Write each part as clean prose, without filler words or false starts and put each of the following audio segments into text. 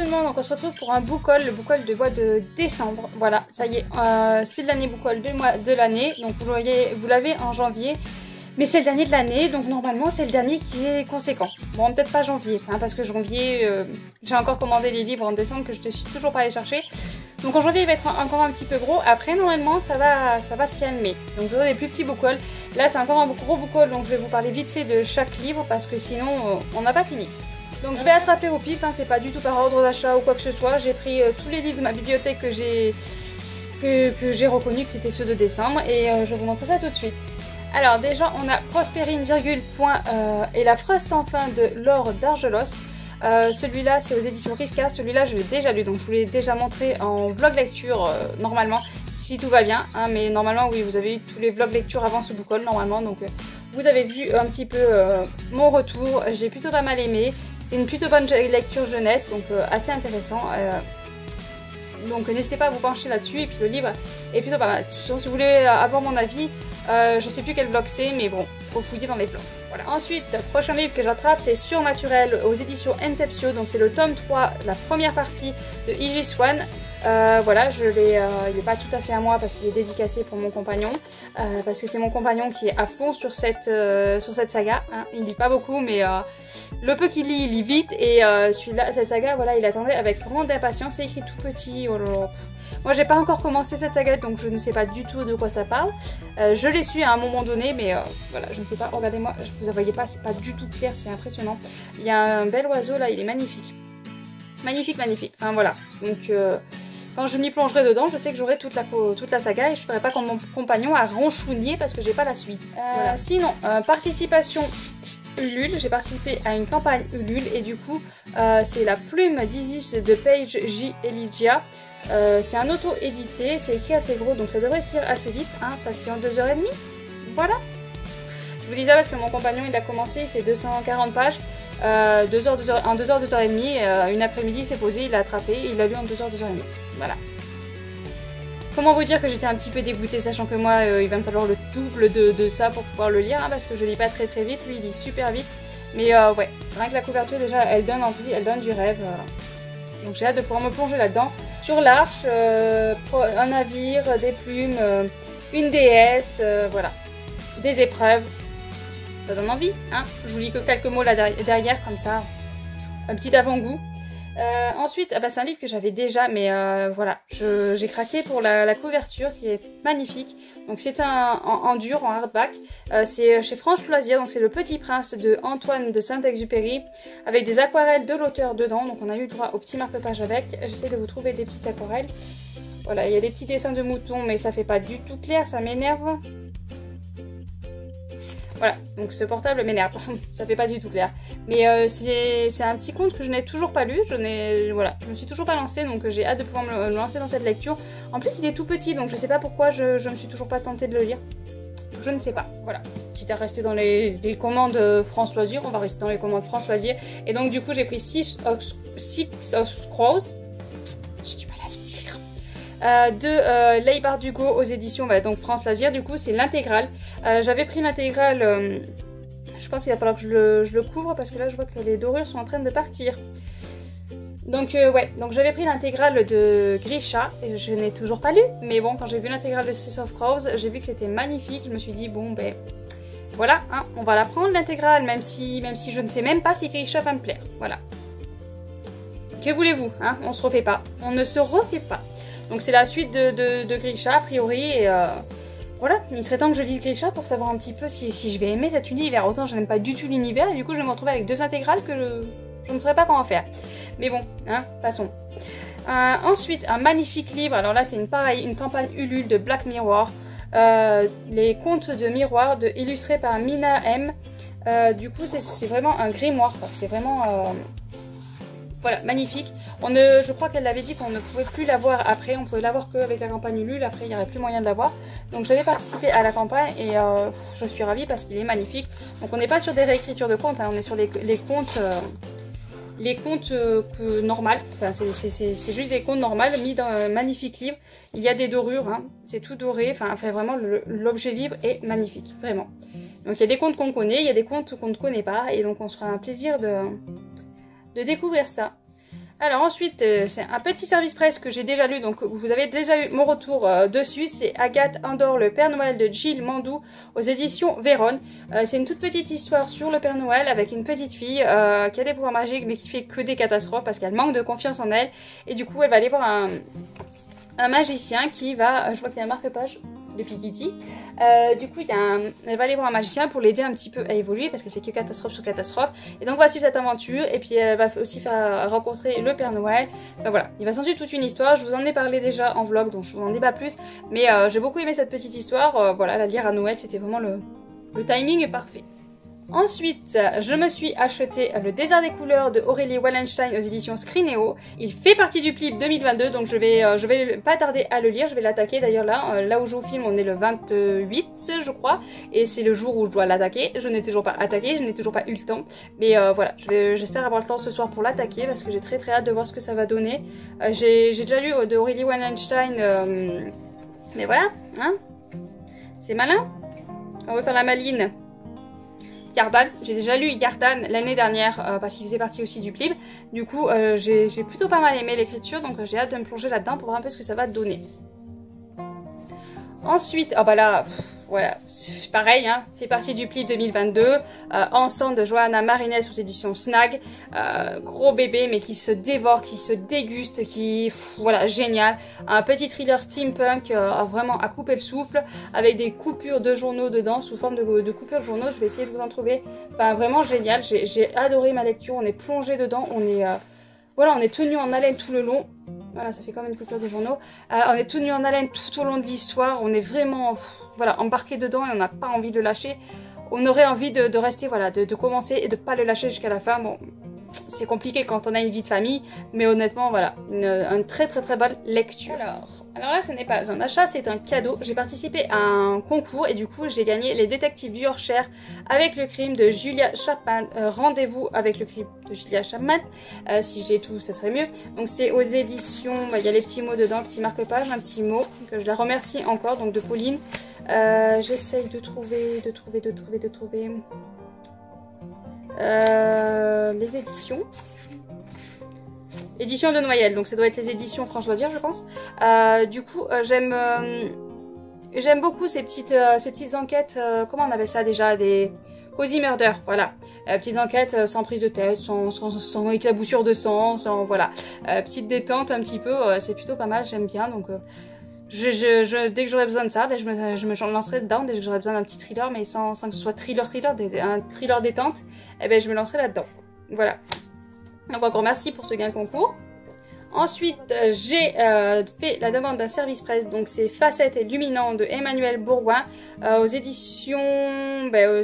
tout le monde, donc on se retrouve pour un book haul, le book haul de mois de décembre. Voilà, ça y est, c'est le dernier book haul de l'année, donc vous l'avez en janvier. Mais c'est le dernier de l'année, donc normalement c'est le dernier qui est conséquent. Bon, peut-être pas janvier, hein, parce que janvier, j'ai encore commandé les livres en décembre que je ne suis toujours pas allée chercher. Donc en janvier il va être encore un petit peu gros. Après normalement ça va se calmer. Donc vous aurez des plus petits book hauls. Là c'est encore un gros book haul, donc je vais vous parler vite fait de chaque livre parce que sinon on n'a pas fini. Donc je vais attraper au pif, hein, c'est pas du tout par ordre d'achat ou quoi que ce soit. J'ai pris tous les livres de ma bibliothèque que j'ai reconnu que c'était ceux de décembre et je vais vous montrer ça tout de suite. Alors déjà on a Prospérine, point et la phrase sans fin de Laure d'Argelos. Celui-là c'est aux éditions Rivka, celui-là je l'ai déjà lu, donc je vous l'ai déjà montré en vlog lecture normalement, si tout va bien, hein, mais normalement oui vous avez eu tous les vlogs lecture avant ce book haul normalement, donc vous avez vu un petit peu mon retour, j'ai plutôt pas mal aimé, c'était une plutôt bonne lecture jeunesse, donc assez intéressant. Donc n'hésitez pas à vous pencher là-dessus, et puis le livre est plutôt pas mal. Si vous voulez avoir mon avis, je sais plus quel blog c'est, mais bon, faut fouiller dans les blogs. Voilà. Ensuite, prochain livre que j'attrape, c'est Surnaturel aux éditions Inceptio, donc c'est le tome 3, la première partie de I.G. Swan. Voilà, je l'ai, il n'est pas tout à fait à moi parce qu'il est dédicacé pour mon compagnon, parce que c'est mon compagnon qui est à fond sur cette saga, hein. Il lit pas beaucoup, mais le peu qu'il lit, il lit vite, et celui-là, cette saga, voilà, il attendait avec grande impatience, c'est écrit tout petit, oh là là. Moi j'ai pas encore commencé cette saga, donc je ne sais pas du tout de quoi ça parle. Je l'ai su à un moment donné, mais voilà, je ne sais pas, regardez-moi, vous ne voyez pas, c'est pas du tout clair, c'est impressionnant. Il y a un bel oiseau là, il est magnifique. Magnifique, magnifique, enfin voilà, donc quand je m'y plongerai dedans, je sais que j'aurai toute la saga et je ne ferai pas comme mon compagnon à ronchouiller parce que j'ai pas la suite. Voilà. Sinon, participation Ulule, j'ai participé à une campagne Ulule et du coup, c'est la plume d'Isis de Paige J. Elijah. C'est un auto-édité, c'est écrit assez gros donc ça devrait se lire assez vite, hein, ça se tient en 2h30. Voilà. Je vous dis ça parce que mon compagnon il a commencé, il fait 240 pages. 2h30, une après-midi il s'est posé, il l'a attrapé, il l'a lu en 2h, 2h30. Voilà. Comment vous dire que j'étais un petit peu dégoûtée, sachant que moi il va me falloir le double de ça pour pouvoir le lire, hein, parce que je lis pas très vite, lui il lit super vite. Mais ouais, rien que la couverture déjà elle donne envie, elle donne du rêve. Donc j'ai hâte de pouvoir me plonger là-dedans. Sur l'arche, un navire, des plumes, une déesse, voilà. Des épreuves. Ça donne envie, hein. Je vous lis que quelques mots là derrière, comme ça, un petit avant-goût. Ensuite, c'est un livre que j'avais déjà, mais voilà, j'ai craqué pour la couverture qui est magnifique. Donc c'est en dur, en hardback. C'est chez Franche Loisirs, donc c'est Le Petit Prince de Antoine de Saint-Exupéry, avec des aquarelles de l'auteur dedans. Donc on a eu le droit au petit marque-page avec. J'essaie de vous trouver des petites aquarelles. Voilà, il y a des petits dessins de moutons, mais ça fait pas du tout clair, ça m'énerve. Voilà, donc ce portable m'énerve, ça fait pas du tout clair. Mais c'est un petit conte que je n'ai toujours pas lu, je me suis toujours pas lancée, donc j'ai hâte de pouvoir me lancer dans cette lecture. En plus il est tout petit, donc je sais pas pourquoi je me suis toujours pas tentée de le lire. Je ne sais pas, voilà. Quitte à rester dans les commandes France Loisirs, on va rester dans les commandes France Loisirs. Et donc du coup j'ai pris Six of Crows. J'ai du mal à le dire. De Leigh Bardugo aux éditions donc France Loisirs, du coup c'est l'intégrale. J'avais pris l'intégrale, je pense qu'il va falloir que je le couvre parce que là je vois que les dorures sont en train de partir. Donc ouais, donc j'avais pris l'intégrale de Grisha, et je n'ai toujours pas lu, mais bon quand j'ai vu l'intégrale de Six of Crows, j'ai vu que c'était magnifique, je me suis dit bon ben voilà, hein, on va la prendre l'intégrale, même si je ne sais même pas si Grisha va me plaire, voilà. Que voulez-vous, hein, on se refait pas, on ne se refait pas. Donc c'est la suite de Grisha a priori, et voilà, il serait temps que je lise Grisha pour savoir un petit peu si je vais aimer cet univers. Autant je n'aime pas du tout l'univers, et du coup je vais me retrouver avec deux intégrales que je ne saurais pas comment faire. Mais bon, hein, passons. Ensuite, un magnifique livre, alors là c'est une campagne Ulule de Black Mirror. Les contes de miroir illustrés par Mina M. Du coup c'est vraiment un grimoire, c'est vraiment... Voilà, magnifique. Je crois qu'elle avait dit qu'on ne pouvait plus l'avoir après, on pouvait l'avoir qu'avec la campagne Ulule, après il n'y aurait plus moyen de l'avoir. Donc j'avais participé à la campagne et je suis ravie parce qu'il est magnifique. Donc on n'est pas sur des réécritures de contes, hein, on est sur les contes... les contes normales, enfin c'est juste des contes normales mis dans un magnifique livre. Il y a des dorures, hein, c'est tout doré, enfin vraiment l'objet livre est magnifique, vraiment. Donc il y a des contes qu'on connaît, il y a des contes qu'on ne connaît pas, et donc on se fera un plaisir de découvrir ça. Alors ensuite, c'est un petit service presse que j'ai déjà lu, donc vous avez déjà eu mon retour dessus. C'est Agathe Andor, le Père Noël de Gilles Mandou aux éditions Véronne. C'est une toute petite histoire sur le Père Noël avec une petite fille qui a des pouvoirs magiques mais qui fait que des catastrophes parce qu'elle manque de confiance en elle. Et du coup, elle va aller voir un magicien qui va, je vois qu'il y a un marque-page depuis Kitty. Du coup, elle va aller voir un magicien pour l'aider un petit peu à évoluer parce qu'elle fait que catastrophe sur catastrophe. Et donc, on va suivre cette aventure et puis elle va aussi faire rencontrer le Père Noël. Enfin voilà, il va s'en suivre toute une histoire. Je vous en ai parlé déjà en vlog, donc je vous en dis pas plus. Mais j'ai beaucoup aimé cette petite histoire. Voilà, la lire à Noël, c'était vraiment le timing est parfait. Ensuite, je me suis acheté Le Désert des couleurs de Aurélie Wallenstein aux éditions Scrinéo. Il fait partie du PLIB 2022, donc je vais pas tarder à le lire, je vais l'attaquer d'ailleurs là où je vous filme, on est le 28 je crois, et c'est le jour où je dois l'attaquer. Je n'ai toujours pas attaqué, je n'ai toujours pas eu le temps, mais voilà, j'espère avoir le temps ce soir pour l'attaquer parce que j'ai très hâte de voir ce que ça va donner. J'ai déjà lu de Aurélie Wallenstein, mais voilà, hein, c'est malin, on va faire la maline. Yardan, j'ai déjà lu Yardan l'année dernière parce qu'il faisait partie aussi du PLIB. Du coup, j'ai plutôt pas mal aimé l'écriture, donc j'ai hâte de me plonger là-dedans pour voir un peu ce que ça va donner. Ensuite, oh bah là, voilà, pareil, hein, fait partie du PLIB 2022. Ensemble de Johanna Marinès aux éditions Snag. Gros bébé, mais qui se dévore, qui se déguste, voilà, génial. Un petit thriller steampunk, vraiment à couper le souffle, avec des coupures de journaux dedans, sous forme de coupures de journaux. Je vais essayer de vous en trouver. Enfin, vraiment génial. J'ai adoré ma lecture. On est plongé dedans. Voilà, on est tenu en haleine tout le long. Voilà, ça fait comme une coupure de journaux. On est tenu en haleine tout au long de l'histoire. On est vraiment voilà, embarqué dedans et on n'a pas envie de lâcher. On aurait envie de rester, voilà, de commencer et de ne pas le lâcher jusqu'à la fin. Bon, c'est compliqué quand on a une vie de famille, mais honnêtement, voilà, une très bonne lecture. Alors là, ce n'est pas un achat, c'est un cadeau. J'ai participé à un concours et du coup, j'ai gagné Les Détectives du Yorkshire avec le crime de Julia Chapman. Rendez-vous avec le crime de Julia Chapman. Si j'ai tout, ça serait mieux. Donc c'est aux éditions, il y a les petits mots dedans, le petit marque-page, un petit mot, que je la remercie encore, donc de Pauline. J'essaye de trouver les éditions. Édition de Noyelles, donc ça doit être les éditions France Loisirs, je pense. Du coup, j'aime beaucoup ces petites enquêtes, comment on appelle ça déjà, des Cozy Murder, voilà. Petites enquêtes sans prise de tête, sans éclaboussure de sang, sans, voilà. Petite détente un petit peu, c'est plutôt pas mal, j'aime bien, donc... dès que j'aurai besoin de ça, ben, je me lancerai dedans. Dès que j'aurai besoin d'un petit thriller, mais sans que ce soit thriller, un thriller détente, et ben, je me lancerai là-dedans. Voilà. Donc encore merci pour ce gain de concours. Ensuite, j'ai fait la demande d'un service presse, donc c'est Facettes et Luminant de Emmanuel Bourgoin aux éditions,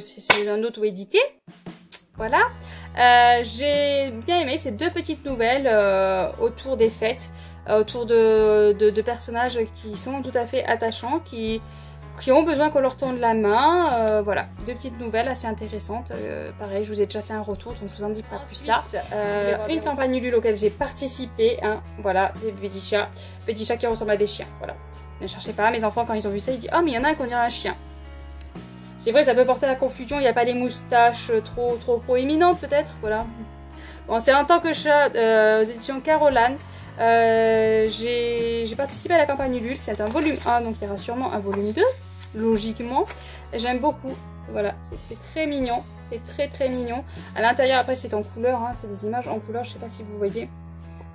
c'est un auto-édité. Voilà. J'ai bien aimé ces deux petites nouvelles autour des fêtes. Autour de personnages qui sont tout à fait attachants, qui ont besoin qu'on leur tende la main. Voilà, deux petites nouvelles assez intéressantes. Pareil, je vous ai déjà fait un retour, donc je vous en dis pas plus là. Une campagne Ulule auquel j'ai participé. Hein, voilà, des petits chats qui ressemblent à des chiens. Voilà, ne cherchez pas. Mes enfants, quand ils ont vu ça, ils disent « Oh, mais il y en a un qu'on dirait un chien ». C'est vrai, ça peut porter à la confusion. Il n'y a pas les moustaches trop proéminentes, peut-être. Voilà. Bon, c'est En tant que chat aux éditions Caroline. J'ai participé à la campagne Ulule, c'est un volume 1, donc il y aura sûrement un volume 2, logiquement. J'aime beaucoup, voilà, c'est très mignon, c'est très mignon. À l'intérieur, après, c'est en couleur, hein, c'est des images en couleur, je sais pas si vous voyez.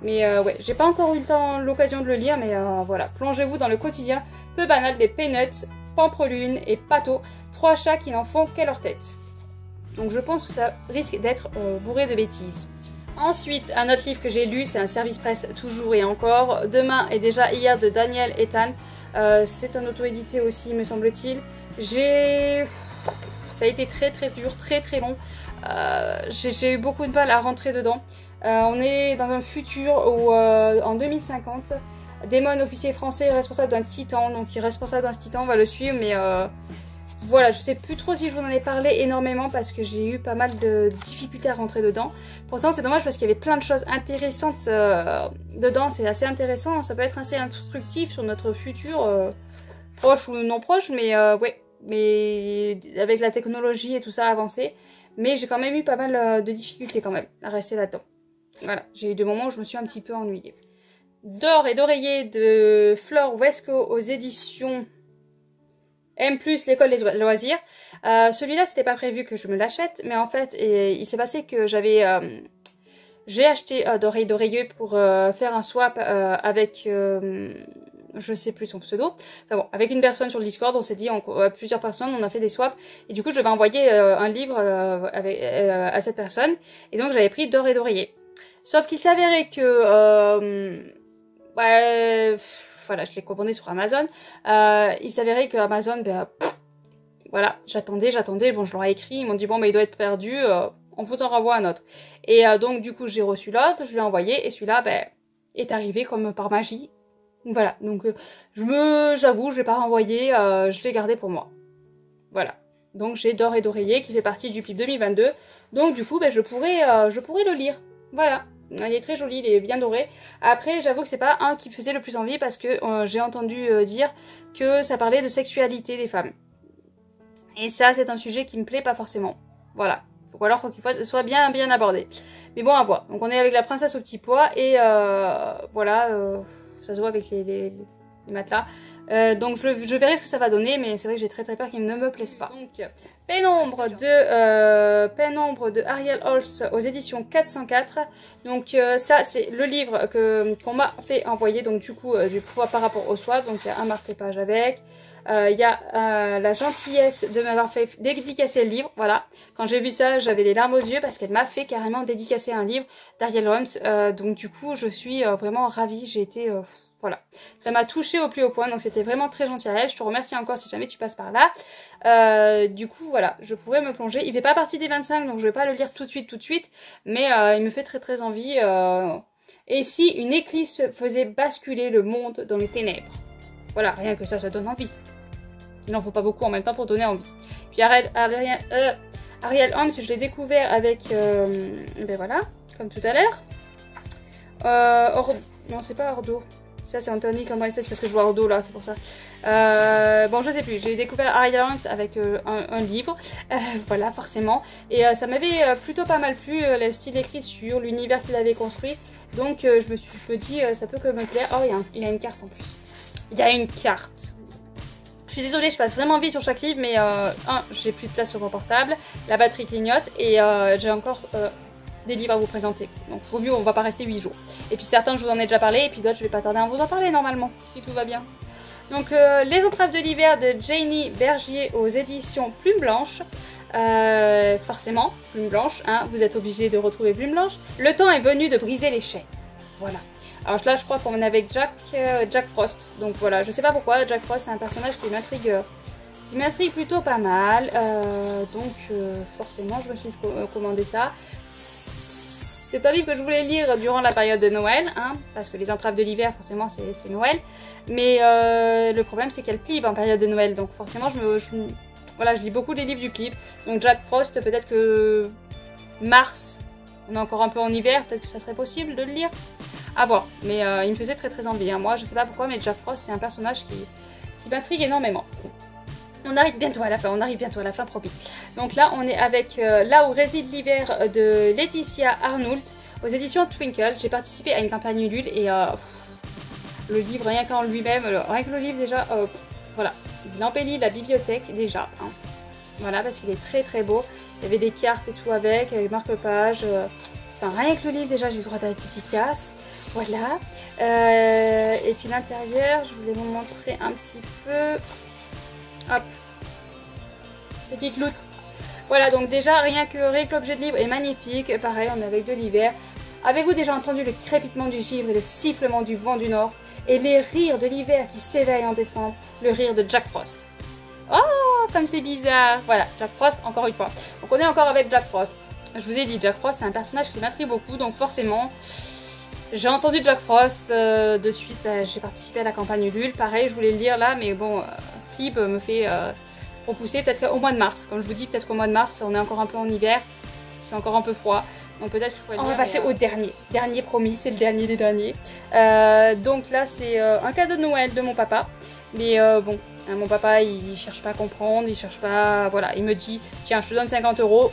Mais ouais, j'ai pas encore eu l'occasion de le lire, mais voilà, plongez-vous dans le quotidien peu banal des Peanuts, Pampelune et Pato, trois chats qui n'en font qu'à leur tête. Donc je pense que ça risque d'être bourré de bêtises. Ensuite, un autre livre que j'ai lu, c'est un service presse toujours et encore. Demain et déjà hier de Daniel Ethan. C'est un auto-édité aussi, me semble-t-il. Ça a été très dur, très long. J'ai eu beaucoup de mal à rentrer dedans. On est dans un futur où, en 2050, Damon, officier français, responsable d'un titan. Donc, il est responsable d'un titan, on va le suivre, mais... Voilà, je sais plus trop si je vous en ai parlé énormément parce que j'ai eu pas mal de difficultés à rentrer dedans. Pourtant, c'est dommage parce qu'il y avait plein de choses intéressantes dedans. C'est assez intéressant, ça peut être assez instructif sur notre futur, proche ou non proche, mais ouais, mais avec la technologie et tout ça avancé. Mais j'ai quand même eu pas mal de difficultés quand même à rester là-dedans. Voilà, j'ai eu des moments où je me suis un petit peu ennuyée. D'or et d'oreiller de Flore Wesco aux éditions M+, l'école des loisirs. Celui-là, c'était pas prévu que je me l'achète, mais en fait, il s'est passé que j'ai acheté d'oreille d'oreiller pour faire un swap avec, je sais plus son pseudo, enfin bon, avec une personne sur le Discord, on s'est dit, plusieurs personnes, on a fait des swaps, et du coup, je devais envoyer un livre à cette personne, et donc j'avais pris d'or et d'oreiller. Sauf qu'il s'avérait que, voilà, je l'ai commandé sur Amazon, il s'avérait que Amazon, voilà, j'attendais, bon, je leur ai écrit, ils m'ont dit, bon, il doit être perdu, on vous en renvoie un autre. Et donc, du coup, j'ai reçu l'autre, je l'ai envoyé, et celui-là, est arrivé comme par magie. Voilà, donc, j'avoue, je l'ai pas renvoyé, je l'ai gardé pour moi. Voilà. Donc, j'ai d'or et d'oreiller qui fait partie du PLIP 2022. Donc, du coup, je pourrais le lire. Voilà. Il est très joli, il est bien doré. Après, j'avoue que c'est pas un qui me faisait le plus envie parce que j'ai entendu dire que ça parlait de sexualité des femmes. Et ça, c'est un sujet qui me plaît pas forcément. Voilà. Ou alors, faut qu'il soit bien abordé. Mais bon, à voir. Donc, on est avec la princesse au petit pois. Et voilà. Ça se voit avec les matelas. Donc, je verrai ce que ça va donner. Mais c'est vrai que j'ai très peur qu'il ne me plaise pas. Donc, Pénombre de Ariel Holz aux éditions 404. Donc, ça, c'est le livre qu'on m'a fait envoyer. Donc, du coup, par rapport au swap. Donc, il y a un marque-page avec. Il y a la gentillesse de m'avoir fait dédicacer le livre, voilà. Quand j'ai vu ça, j'avais les larmes aux yeux parce qu'elle m'a fait carrément dédicacer un livre d'Ariel Holmes. Donc du coup, je suis vraiment ravie, j'ai été... voilà. Ça m'a touchée au plus haut point, donc c'était vraiment très gentil à elle. Je te remercie encore si jamais tu passes par là. Du coup, voilà, je pourrais me plonger. Il fait pas partie des 25, donc je vais pas le lire tout de suite. Mais il me fait très envie. Et si une éclipse faisait basculer le monde dans les ténèbres? Voilà, rien que ça donne envie. Il n'en faut pas beaucoup en même temps pour donner envie. Puis Ariel Holmes, je l'ai découvert avec... voilà, comme tout à l'heure. Non, c'est pas Ordo. Ça, c'est Anthony comme parce que je vois Ordo là, c'est pour ça. Bon, je sais plus. J'ai découvert Ariel Holmes avec un livre. Voilà, forcément. Et ça m'avait plutôt pas mal plu, le style d'écriture, l'univers qu'il avait construit. Donc, je me dis, ça peut que me plaire. Oh, il y a une carte en plus. Il y a une carte. Je suis désolée, je passe vraiment vite sur chaque livre, mais j'ai plus de place sur mon portable, la batterie clignote et j'ai encore des livres à vous présenter. Donc vaut mieux, on va pas rester 8 jours. Et puis certains, je vous en ai déjà parlé, et puis d'autres, je vais pas tarder à vous en parler normalement, si tout va bien. Donc les entraves de l'hiver de Janie Bergier aux éditions Plume Blanche. Forcément, Plume Blanche, hein, vous êtes obligés de retrouver Plume Blanche. Le temps est venu de briser les chaînes. Voilà. Alors là, je crois qu'on est avec Jack Frost. Donc voilà, je sais pas pourquoi. Jack Frost, c'est un personnage qui m'intrigue plutôt pas mal. Donc forcément, je me suis commandé ça. C'est un livre que je voulais lire durant la période de Noël, hein, parce que les entraves de l'hiver, forcément, c'est Noël. Mais le problème, c'est qu'elle plibe en période de Noël. Donc forcément, voilà, je lis beaucoup des livres du clip. Donc Jack Frost, peut-être que mars, on est encore un peu en hiver, peut-être que ça serait possible de le lire. À voir, mais il me faisait très envie. Hein. Moi, je sais pas pourquoi, mais Jack Frost, c'est un personnage qui m'intrigue énormément. On arrive bientôt à la fin, promis. Donc là, on est avec Là où réside l'hiver de Laetitia Arnoult aux éditions Twinkle. J'ai participé à une campagne Ulule et le livre, rien qu'en lui-même, rien que le livre déjà, voilà, il embellit la bibliothèque déjà. Hein. Voilà, parce qu'il est très beau. Il y avait des cartes et tout avec marque-page. Enfin, rien que le livre, déjà, j'ai le droit à la dédicace. Voilà. Et puis l'intérieur, je voulais vous montrer un petit peu. Hop. Petite loutre. Voilà, donc déjà, rien que l'objet de livre est magnifique. Pareil, on est avec de l'hiver. Avez-vous déjà entendu le crépitement du givre et le sifflement du vent du nord? Et les rires de l'hiver qui s'éveillent en décembre? Le rire de Jack Frost. Oh, comme c'est bizarre. Voilà, Jack Frost, encore une fois. Donc on est encore avec Jack Frost. Je vous ai dit, Jack Frost, c'est un personnage qui m'intrigue beaucoup. Donc forcément... J'ai entendu Jack Frost, de suite j'ai participé à la campagne Ulule, pareil je voulais le lire là mais bon, Flip me fait repousser peut-être au mois de mars, comme je vous dis peut-être qu'au mois de mars on est encore un peu en hiver, il fait encore un peu froid, donc peut-être que je pourrais le lire. On va passer au dernier promis, c'est le dernier des derniers, donc là c'est un cadeau de Noël de mon papa, mais bon, hein, mon papa il cherche pas à comprendre, il cherche pas, voilà, il me dit tiens je te donne 50 €.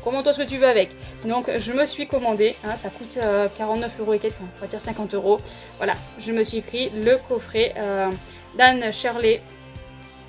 commande-toi ce que tu veux avec. Donc je me suis commandé, hein, ça coûte 49 € et quelques, on va dire 50 €. Voilà, je me suis pris le coffret d'Anne Shirley.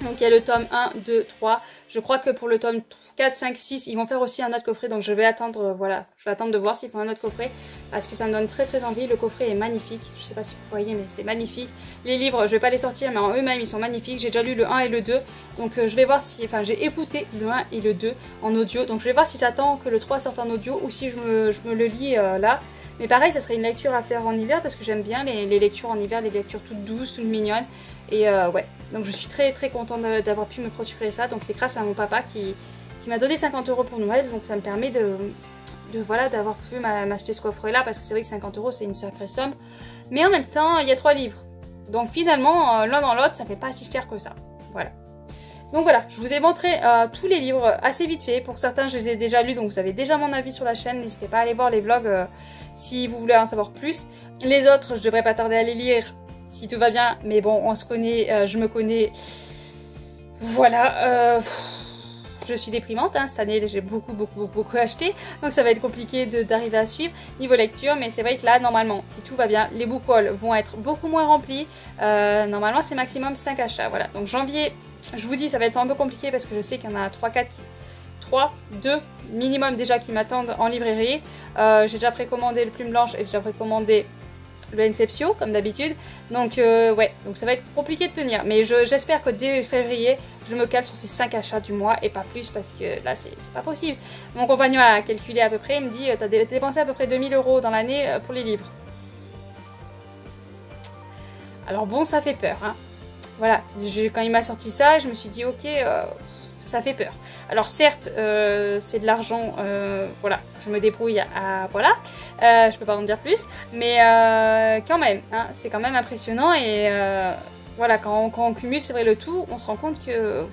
Donc il y a le tome 1, 2, 3. Je crois que pour le tome 4, 5, 6, ils vont faire aussi un autre coffret. Donc je vais attendre, voilà, je vais attendre de voir s'ils font un autre coffret. Parce que ça me donne très très envie. Le coffret est magnifique. Je sais pas si vous voyez, mais c'est magnifique. Les livres, je vais pas les sortir, mais en eux-mêmes, ils sont magnifiques. J'ai déjà lu le 1 et le 2. Donc je vais voir si, enfin j'ai écouté le 1 et le 2 en audio. Donc je vais voir si j'attends que le 3 sorte en audio ou si je me le lis là. Mais pareil, ça serait une lecture à faire en hiver parce que j'aime bien les lectures en hiver, les lectures toutes douces, toutes mignonnes. Et ouais, donc je suis très très contente d'avoir pu me procurer ça. Donc c'est grâce à mon papa qui m'a donné 50 € pour Noël. Donc ça me permet voilà, d'avoir pu m'acheter ce coffret là parce que c'est vrai que 50 € c'est une sacrée somme. Mais en même temps, il y a 3 livres. Donc finalement, l'un dans l'autre, ça fait pas si cher que ça. Voilà. Donc voilà, je vous ai montré tous les livres assez vite fait. Pour certains, je les ai déjà lus, donc vous avez déjà mon avis sur la chaîne. N'hésitez pas à aller voir les vlogs si vous voulez en savoir plus. Les autres, je devrais pas tarder à les lire si tout va bien. Mais bon, on se connaît, je me connais. Voilà, je suis déprimante, hein, cette année j'ai beaucoup acheté. Donc ça va être compliqué d'arriver à suivre niveau lecture. Mais c'est vrai que là, normalement, si tout va bien, les book hauls vont être beaucoup moins remplis. Normalement, c'est maximum 5 achats. Voilà, donc janvier... Je vous dis, ça va être un peu compliqué parce que je sais qu'il y en a 2 minimum déjà qui m'attendent en librairie. J'ai déjà précommandé le Plume Blanche et j'ai déjà précommandé le Inceptio comme d'habitude. Donc ouais, donc ça va être compliqué de tenir. Mais j'espère que dès février, je me cale sur ces 5 achats du mois et pas plus parce que là, c'est pas possible. Mon compagnon a calculé à peu près, il me dit, t'as dépensé à peu près 2000 € dans l'année pour les livres. Alors bon, ça fait peur, hein. Voilà, quand il m'a sorti ça, je me suis dit ok, ça fait peur. Alors certes, c'est de l'argent, voilà, je me débrouille voilà, je peux pas en dire plus, mais quand même, hein, c'est quand même impressionnant et voilà, quand on cumule, c'est vrai, le tout, on se rend compte que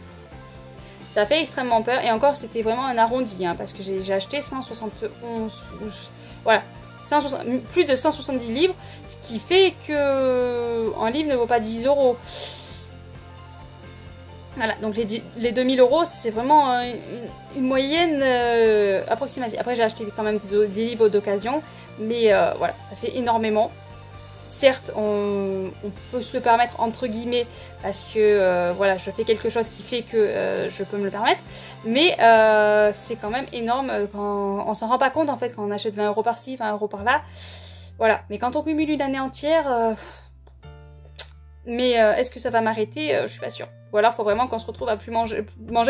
ça fait extrêmement peur. Et encore, c'était vraiment un arrondi, hein, parce que j'ai acheté 171, voilà. Plus de 170 livres, ce qui fait que un livre ne vaut pas 10 €. Voilà, donc les 2000 €, c'est vraiment une moyenne approximative. Après, j'ai acheté quand même des livres d'occasion, mais voilà, ça fait énormément. Certes, on peut se le permettre entre guillemets parce que voilà, je fais quelque chose qui fait que je peux me le permettre, mais c'est quand même énorme quand on s'en rend pas compte en fait quand on achète 20 € par-ci, 20 € par-là. Voilà, mais quand on cumule une année entière, mais est-ce que ça va m'arrêter? Je suis pas sûre. Ou alors, il faut vraiment qu'on se retrouve à plus manger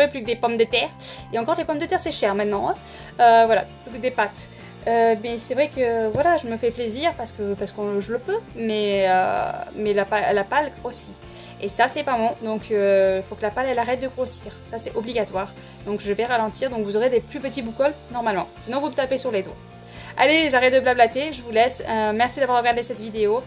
plus que des pommes de terre. Et encore, les pommes de terre, c'est cher maintenant. Hein. Voilà, plus que des pâtes. Mais c'est vrai que voilà, je me fais plaisir parce que je le peux. Mais la palle grossit. Et ça, c'est pas bon. Donc, il faut que la palle, elle arrête de grossir. Ça, c'est obligatoire. Donc, je vais ralentir. Donc, vous aurez des plus petits book hauls normalement. Sinon, vous me tapez sur les doigts. Allez, j'arrête de blablater. Je vous laisse. Merci d'avoir regardé cette vidéo.